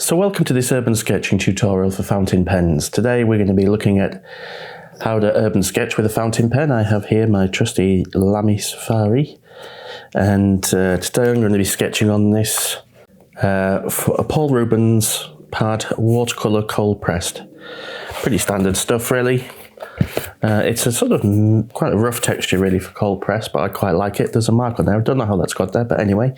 So welcome to this urban sketching tutorial for fountain pens. Today we're going to be looking at how to urban sketch with a fountain pen. I have here my trusty Lamy Safari, and today I'm going to be sketching on this for a Paul Rubens pad watercolour cold pressed. Pretty standard stuff really. It's a sort of quite a rough texture really for cold press, but I quite like it. There's a mark on there, I don't know how that's got there, but anyway.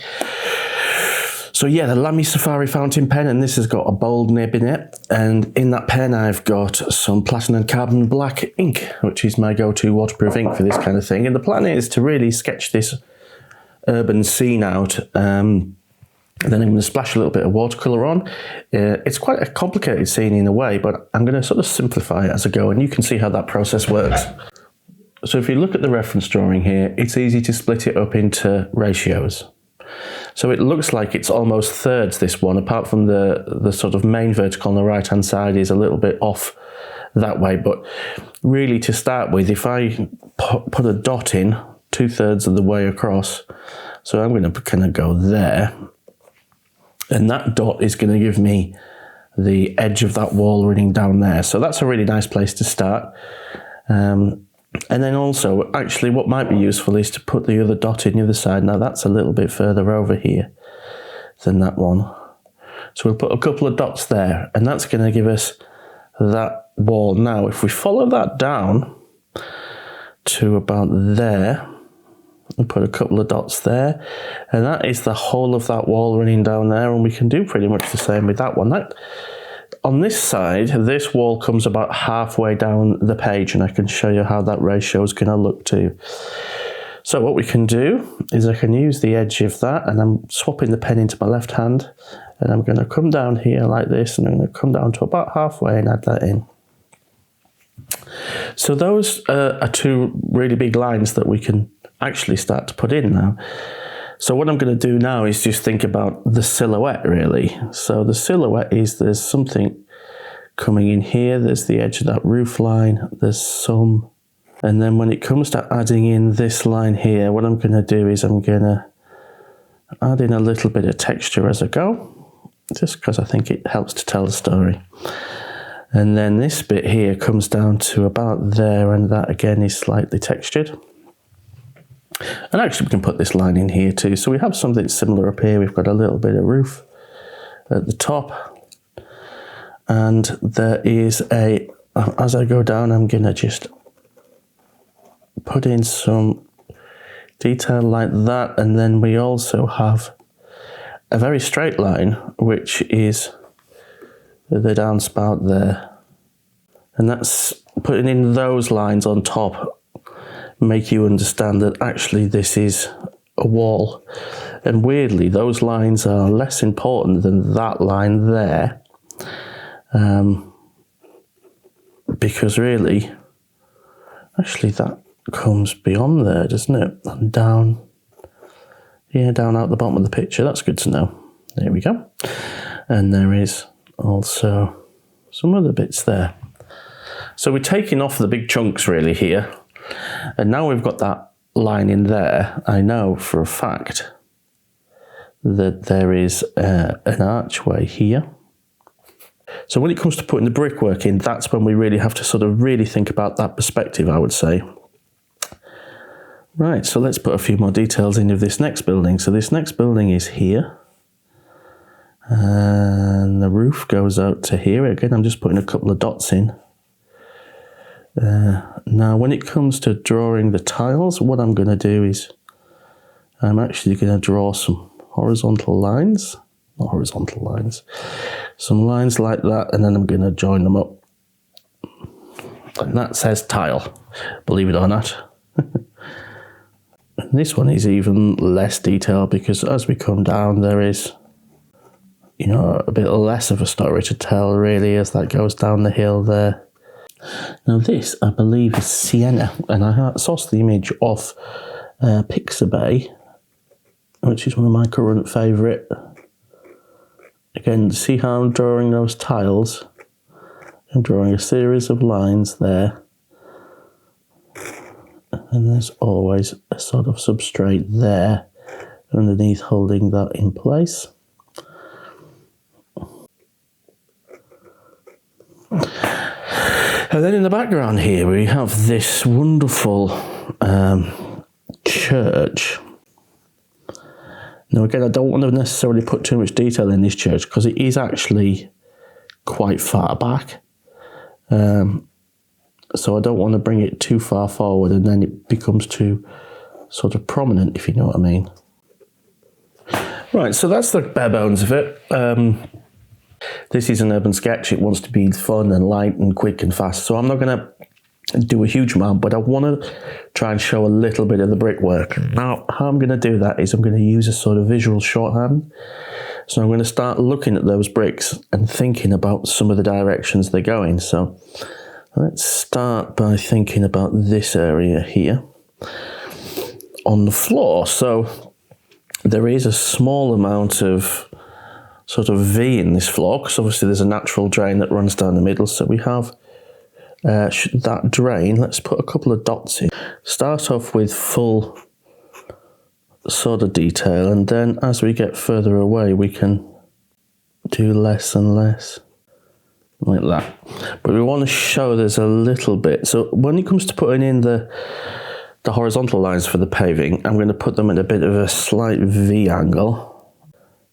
So yeah, the Lamy Safari fountain pen, and this has got a bold nib in it, and in that pen I've got some platinum carbon black ink, which is my go-to waterproof ink for this kind of thing. And the plan is to really sketch this urban scene out, and then I'm going to splash a little bit of watercolour on. It's quite a complicated scene in a way, but I'm going to sort of simplify it as I go, and you can see how that process works. So if you look at the reference drawing here, it's easy to split it up into ratios. So it looks like it's almost thirds, this one, apart from the sort of main vertical on the right hand side is a little bit off that way. But really, to start with, if I put a dot in 2/3 of the way across, so I'm going to kind of go there, and that dot is going to give me the edge of that wall running down there. So that's a really nice place to start. And then also, actually, what might be useful is to put the other dot in the other side. Now that's a little bit further over here than that one. So we'll put a couple of dots there, and that's going to give us that wall. Now, if we follow that down to about there, we'll put a couple of dots there, and that is the whole of that wall running down there, and we can do pretty much the same with that one. On this side, this wall comes about halfway down the page, and I can show you how that ratio is going to look too. So what we can do is I can use the edge of that, and I'm swapping the pen into my left hand, and I'm going to come down here like this, and I'm going to come down to about halfway and add that in. So those are two really big lines that we can actually start to put in now. So what I'm going to do now is just think about the silhouette really. So the silhouette is there's something coming in here, there's the edge of that roof line, there's some, and then when it comes to adding in this line here, what I'm going to do is I'm going to add in a little bit of texture as I go, just because I think it helps to tell the story. And then this bit here comes down to about there, and that again is slightly textured. And actually we can put this line in here too. So we have something similar up here. We've got a little bit of roof at the top. And there is as I go down, I'm going to just put in some detail like that. And then we also have a very straight line, which is the downspout there. And that's putting in those lines on top make you understand that actually this is a wall. And weirdly, those lines are less important than that line there, because really, actually that comes beyond there, doesn't it? And down, yeah, down out the bottom of the picture. That's good to know. There we go. And there is also some other bits there. So we're taking off the big chunks really here. And now we've got that line in there, I know for a fact that there is an archway here. So when it comes to putting the brickwork in, that's when we really have to sort of really think about that perspective, I would say. Right, so let's put a few more details in of this next building. So this next building is here. And the roof goes out to here. Again, I'm just putting a couple of dots in. Now when it comes to drawing the tiles, what I'm going to do is I'm actually going to draw some horizontal lines, not horizontal lines, some lines like that, and then I'm going to join them up. And that says tile, believe it or not. And this one is even less detailed because as we come down there is, you know, a bit less of a story to tell really as that goes down the hill there. Now this, I believe, is sienna, and I sourced the image off Pixabay, which is one of my current favourite. Again, see how I'm drawing those tiles? I'm drawing a series of lines there, and there's always a sort of substrate there underneath holding that in place. And then in the background here, we have this wonderful church. Now again, I don't want to necessarily put too much detail in this church because it is actually quite far back. So I don't want to bring it too far forward and then it becomes too sort of prominent, if you know what I mean. Right, so that's the bare bones of it. This is an urban sketch. It wants to be fun and light and quick and fast. So I'm not going to do a huge amount, but I want to try and show a little bit of the brickwork. Now, how I'm going to do that is I'm going to use a sort of visual shorthand. So I'm going to start looking at those bricks and thinking about some of the directions they're going. So let's start by thinking about this area here on the floor. So there is a small amount of sort of V in this floor, because obviously there's a natural drain that runs down the middle. So we have that drain. Let's put a couple of dots in. Start off with full sort of detail, and then as we get further away we can do less and less, like that. But we want to show there's a little bit. So when it comes to putting in the horizontal lines for the paving, I'm going to put them at a bit of a slight V angle.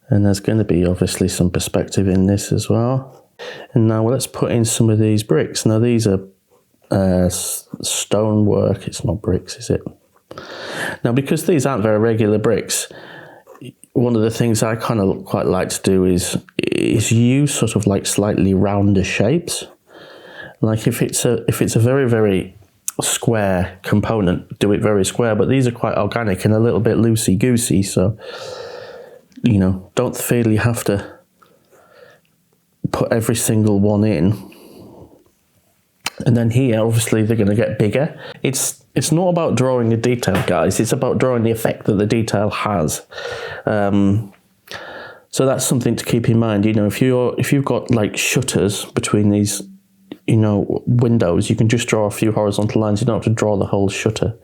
And there's going to be obviously some perspective in this as well. And now let's put in some of these bricks. Now these are stonework. It's not bricks, is it? Now because these aren't very regular bricks, one of the things I kind of quite like to do is use sort of like slightly rounder shapes. Like if it's a very, very square component, do it very square. But these are quite organic and a little bit loosey-goosey, so you know, don't feel you have to put every single one in. And then here, obviously, they're going to get bigger. It's not about drawing a detail, guys. It's about drawing the effect that the detail has. So that's something to keep in mind. You know, if you've got like shutters between these, you know, windows, you can just draw a few horizontal lines. You don't have to draw the whole shutter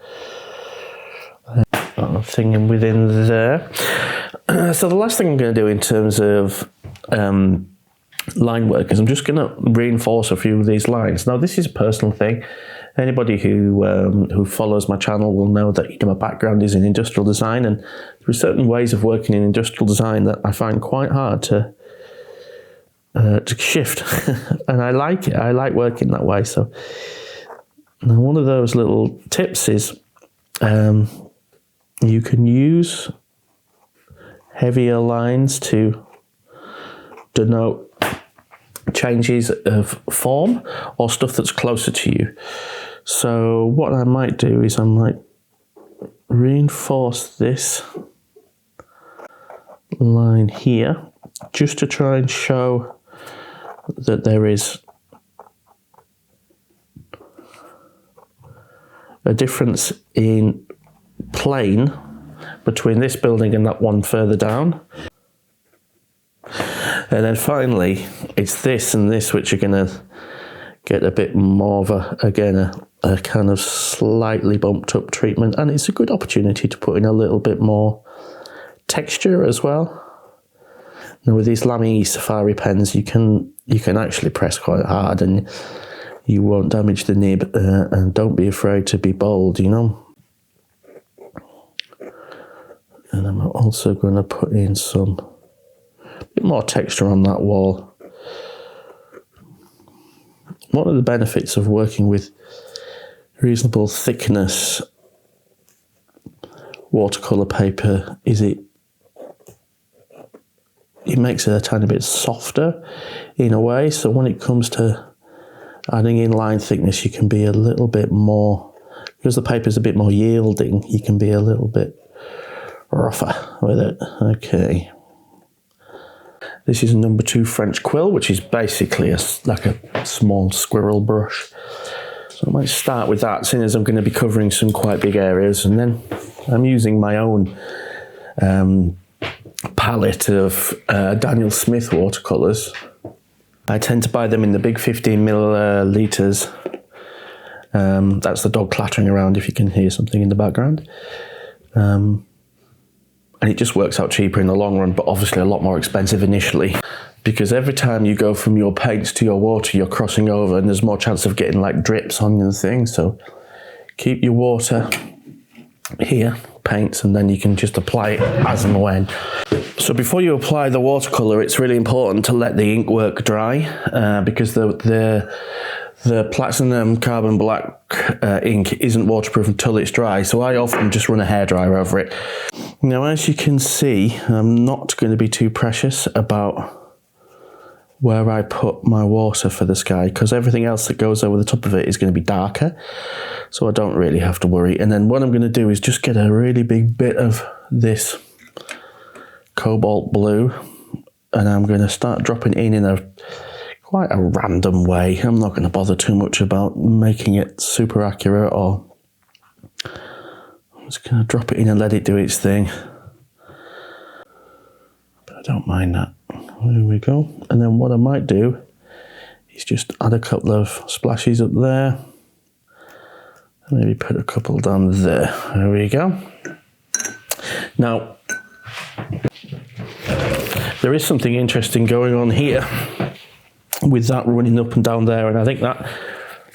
thing within there. So the last thing I'm going to do in terms of line work is I'm just going to reinforce a few of these lines. Now this is a personal thing. Anybody who follows my channel will know that, you know, my background is in industrial design, and there are certain ways of working in industrial design that I find quite hard to shift, and I like it. I like working that way. So now one of those little tips is you can use heavier lines to denote changes of form or stuff that's closer to you. So what I might do is I might reinforce this line here just to try and show that there is a difference in plane between this building and that one further down. And then finally, it's this and this which are going to get a bit more of a kind of slightly bumped up treatment. And it's a good opportunity to put in a little bit more texture as well. Now with these Lamy Safari pens, you can actually press quite hard and you won't damage the nib, and don't be afraid to be bold, you know. And I'm also going to put in some bit more texture on that wall. One of the benefits of working with reasonable thickness watercolour paper is it makes it a tiny bit softer in a way. So when it comes to adding in line thickness, you can be a little bit more, because the paper is a bit more yielding, you can be a little bit rougher with it. Okay. This is a number 2 French quill, which is basically like a small squirrel brush. So I might start with that, seeing as I'm going to be covering some quite big areas, and then I'm using my own palette of Daniel Smith watercolours. I tend to buy them in the big 15 millilitres. That's the dog clattering around if you can hear something in the background. And it just works out cheaper in the long run, but obviously a lot more expensive initially. because every time you go from your paints to your water, you're crossing over and there's more chance of getting like drips on your thing. So keep your water here, paints, and then you can just apply it as and when. So before you apply the watercolour, it's really important to let the ink work dry, because the platinum carbon black ink isn't waterproof until it's dry, so I often just run a hairdryer over it. Now, as you can see, I'm not going to be too precious about where I put my water for the sky, because everything else that goes over the top of it is going to be darker, so I don't really have to worry. And then what I'm going to do is just get a really big bit of this cobalt blue, and I'm going to start dropping in a quite a random way. I'm not going to bother too much about making it super accurate, or I'm just going to drop it in and let it do its thing. But I don't mind that. There we go. And then what I might do is just add a couple of splashes up there. Maybe put a couple down there. There we go. Now, there is something interesting going on here with that running up and down there, and I think that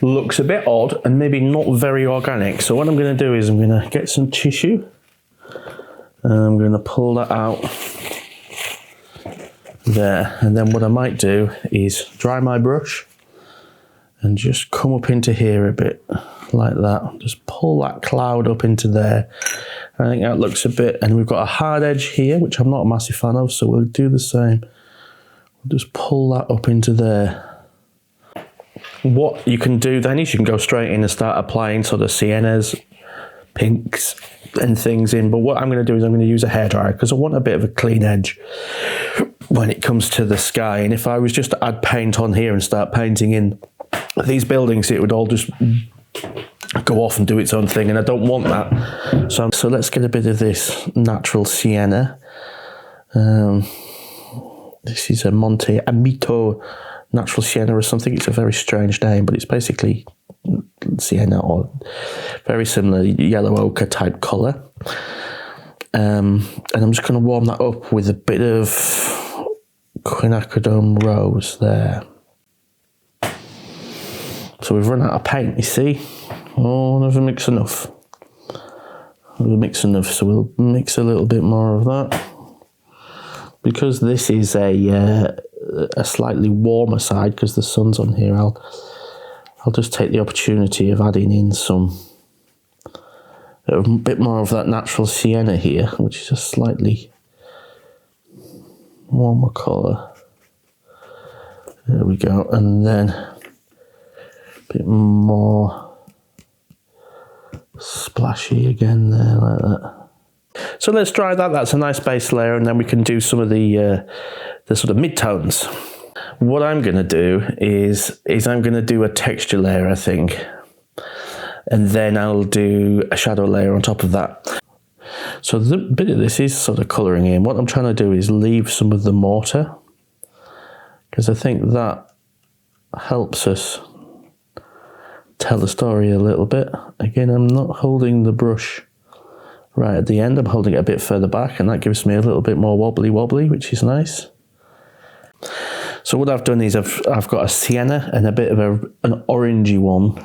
looks a bit odd and maybe not very organic. So what I'm going to do is I'm going to get some tissue and I'm going to pull that out there, and then what I might do is dry my brush and just come up into here a bit like that. Just pull that cloud up into there. I think that looks a bit, and we've got a hard edge here which I'm not a massive fan of, so we'll do the same. We'll just pull that up into there. What you can do then is you can go straight in and start applying sort of siennas, pinks and things in, but what I'm going to do is I'm going to use a hairdryer because I want a bit of a clean edge when it comes to the sky. And if I was just to add paint on here and start painting in these buildings, it would all just go off and do its own thing, and I don't want that. So let's get a bit of this natural sienna. This is a Monte Amito natural sienna or something. It's a very strange name, but it's basically sienna or very similar yellow ochre type colour. And I'm just going to warm that up with a bit of quinacridone rose there. So we've run out of paint, you see. Oh, never mix enough. Never mix enough, so we'll mix a little bit more of that. Because this is a slightly warmer side, because the sun's on here, I'll just take the opportunity of adding in a bit more of that natural sienna here, which is a slightly warmer colour. There we go, and then a bit more splashy again there, like that. So let's dry that. That's a nice base layer, and then we can do some of the sort of mid-tones. What I'm going to do is I'm going to do a texture layer, I think, and then I'll do a shadow layer on top of that. So the bit of this is sort of colouring in. What I'm trying to do is leave some of the mortar, because I think that helps us tell the story a little bit. Again, I'm not holding the brush right at the end, I'm holding it a bit further back, and that gives me a little bit more wobbly, which is nice. So what I've done is I've got a sienna and a bit of an orangey one,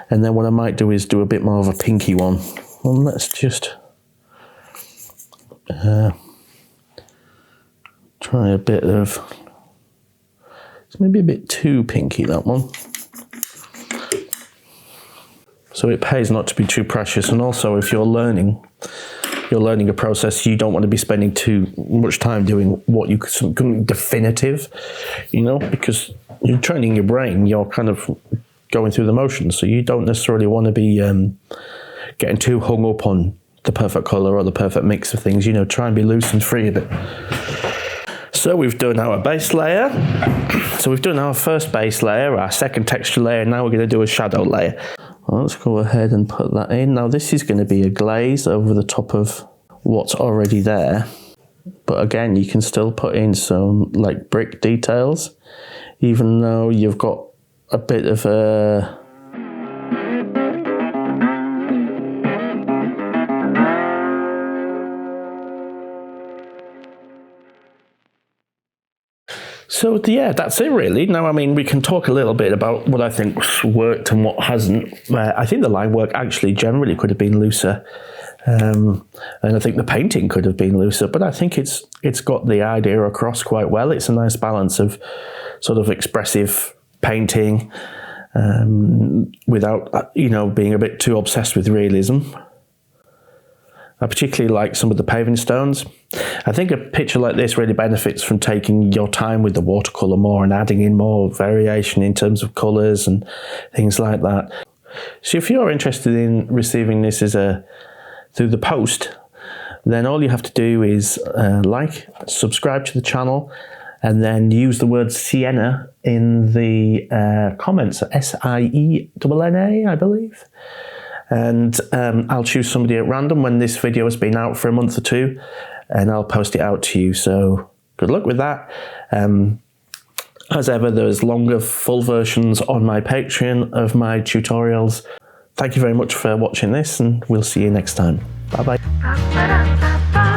and then what I might do is do a bit more of a pinky one. Well, let's just try a bit of, it's maybe a bit too pinky, that one. So it pays not to be too precious, and also if you're learning a process, you don't want to be spending too much time doing what you could definitive, you know, because you're training your brain, you're kind of going through the motions, so you don't necessarily want to be getting too hung up on the perfect colour or the perfect mix of things, you know, try and be loose and free a bit. So we've done our base layer, so we've done our first base layer, our second texture layer, now we're going to do a shadow layer. Well, let's go ahead and put that in. Now this is going to be a glaze over the top of what's already there, but again, you can still put in some like brick details, even though you've got a bit of a So yeah, that's it really. Now, I mean, we can talk a little bit about what I think worked and what hasn't. I think the line work actually generally could have been looser. And I think the painting could have been looser, but I think it's got the idea across quite well. It's a nice balance of sort of expressive painting without, being a bit too obsessed with realism. I particularly like some of the paving stones. I think a picture like this really benefits from taking your time with the watercolour more and adding in more variation in terms of colours and things like that. So if you're interested in receiving this through the post, then all you have to do is subscribe to the channel, and then use the word Sienna in the comments. SIENNA, I believe. And I'll choose somebody at random when this video has been out for a month or two, and I'll post it out to you. So good luck with that. As ever, there's longer full versions on my Patreon of my tutorials. Thank you very much for watching this, and we'll see you next time. Bye bye.